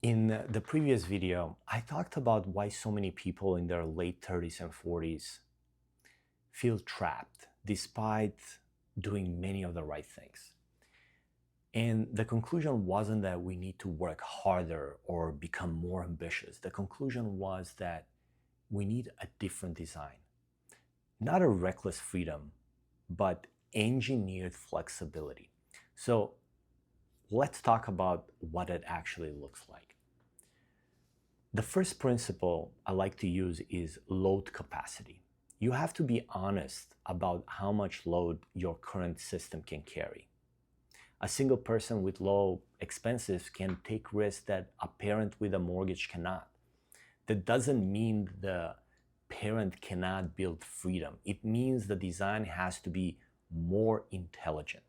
In the previous video, I talked about why so many people in their late 30s and 40s feel trapped despite doing many of the right things. And the conclusion wasn't that we need to work harder or become more ambitious. The conclusion was that we need a different design. Not a reckless freedom, but engineered flexibility. So let's talk about what it actually looks like. The first principle I like to use is load capacity. You have to be honest about how much load your current system can carry. A single person with low expenses can take risks that a parent with a mortgage cannot. That doesn't mean the parent cannot build freedom. It means the design has to be more intelligent.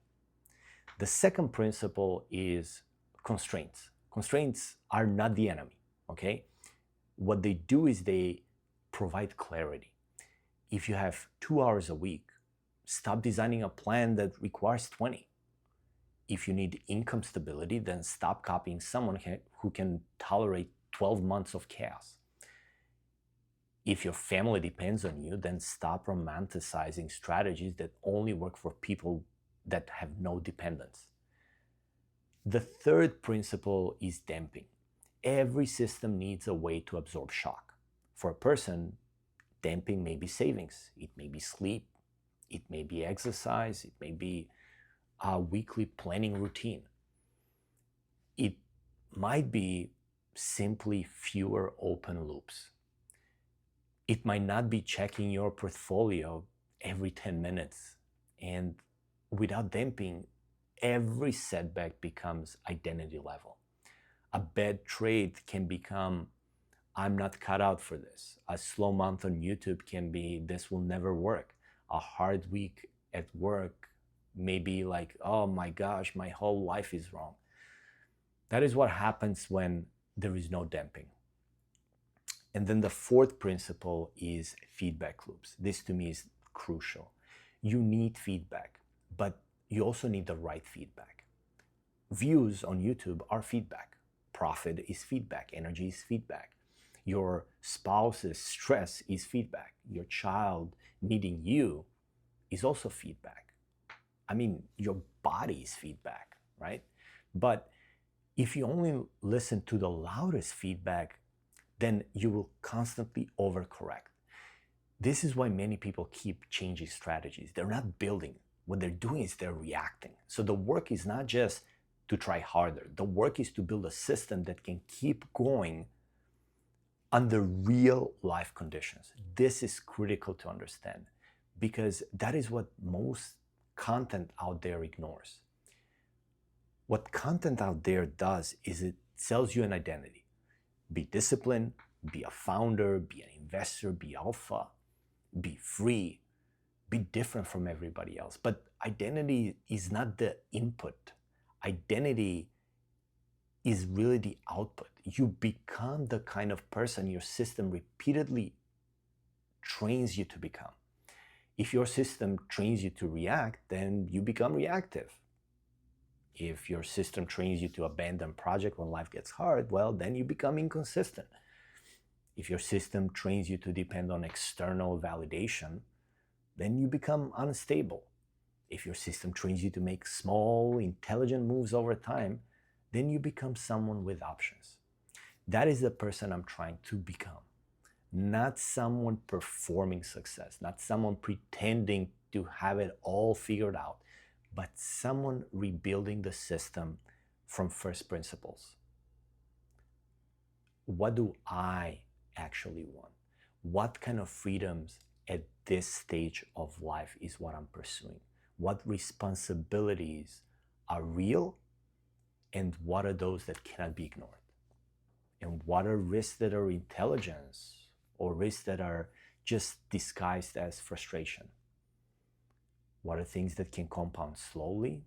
The second principle is constraints. Constraints are not the enemy, okay? What they do is they provide clarity. If you have 2 hours a week, stop designing a plan that requires 20. If you need income stability, then stop copying someone who can tolerate 12 months of chaos. If your family depends on you, then stop romanticizing strategies that only work for people that have no dependence. The third principle is damping. Every system needs a way to absorb shock. For a person, damping may be savings, it may be sleep, it may be exercise, it may be a weekly planning routine. It might be simply fewer open loops. It might not be checking your portfolio every 10 minutes. And without damping, every setback becomes identity level. A bad trade can become, I'm not cut out for this. A slow month on YouTube can be, this will never work. A hard week at work may be like, oh my gosh, my whole life is wrong. That is what happens when there is no damping. And then the fourth principle is feedback loops. This to me is crucial. You need feedback, but you also need the right feedback. Views on YouTube are feedback. Profit is feedback. Energy is feedback. Your spouse's stress is feedback. Your child needing you is also feedback. I mean, your body is feedback, right? But if you only listen to the loudest feedback, then you will constantly overcorrect. This is why many people keep changing strategies. They're not building. What they're doing is they're reacting. So the work is not just to try harder. The work is to build a system that can keep going under real life conditions. This is critical to understand because that is what most content out there ignores. What content out there does is it sells you an identity. Be disciplined, be a founder, be an investor, be alpha, be free, be different from everybody else. But identity is not the input. Identity is really the output. You become the kind of person your system repeatedly trains you to become. If your system trains you to react, then you become reactive. If your system trains you to abandon project when life gets hard, well, then you become inconsistent. If your system trains you to depend on external validation, then you become unstable. If your system trains you to make small, intelligent moves over time, then you become someone with options. That is the person I'm trying to become. Not someone performing success, not someone pretending to have it all figured out, but someone rebuilding the system from first principles. What do I actually want? What kind of freedoms at this stage of life is what I'm pursuing? What responsibilities are real and what are those that cannot be ignored? And what are risks that are intelligence or risks that are just disguised as frustration? What are things that can compound slowly?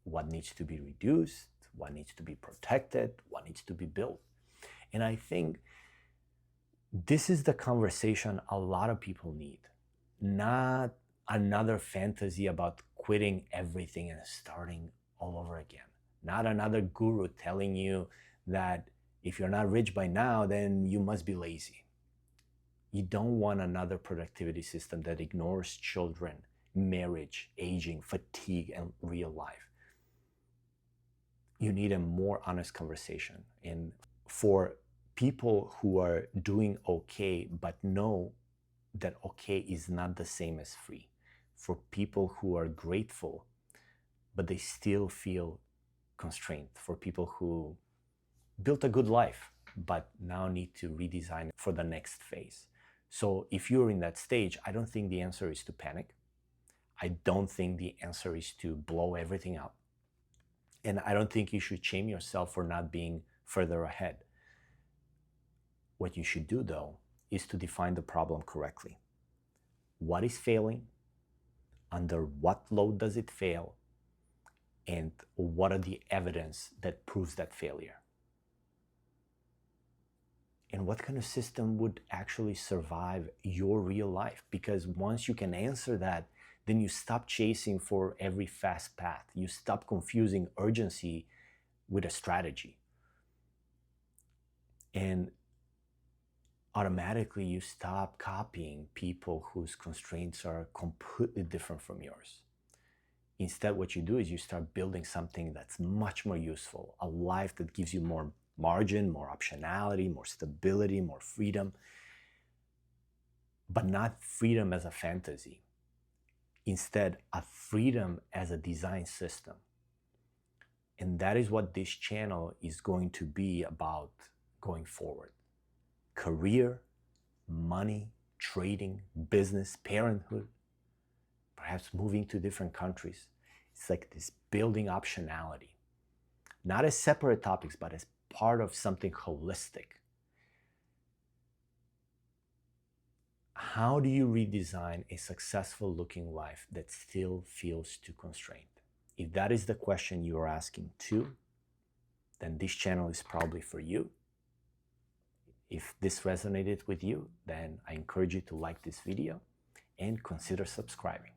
What needs to be reduced? What needs to be protected? What needs to be built? And I think this is the conversation a lot of people need. Not another fantasy about quitting everything and starting all over again. Not another guru telling you that If you're not rich by now, then you must be lazy. You don't want another productivity system that ignores children, marriage, aging, fatigue, and real life. You need a more honest conversation. And for people who are doing okay, but know that okay is not the same as free. For people who are grateful, but they still feel constrained. For people who built a good life, but now need to redesign for the next phase. So if you're in that stage, I don't think the answer is to panic. I don't think the answer is to blow everything up. And I don't think you should shame yourself for not being further ahead. What you should do, though, is to define the problem correctly. What is failing? Under what load does it fail? And what are the evidence that proves that failure? And what kind of system would actually survive your real life? Because once you can answer that, then you stop chasing for every fast path. You stop confusing urgency with a strategy. And automatically you stop copying people whose constraints are completely different from yours. Instead, what you do is you start building something that's much more useful, a life that gives you more margin, more optionality, more stability, more freedom, but not freedom as a fantasy. Instead, a freedom as a design system. And that is what this channel is going to be about going forward. Career, money, trading, business, parenthood, perhaps moving to different countries. It's like this building optionality, not as separate topics, but as part of something holistic. How do you redesign a successful looking life that still feels too constrained? If that is the question you are asking too, then this channel is probably for you. If this resonated with you, then I encourage you to like this video and consider subscribing.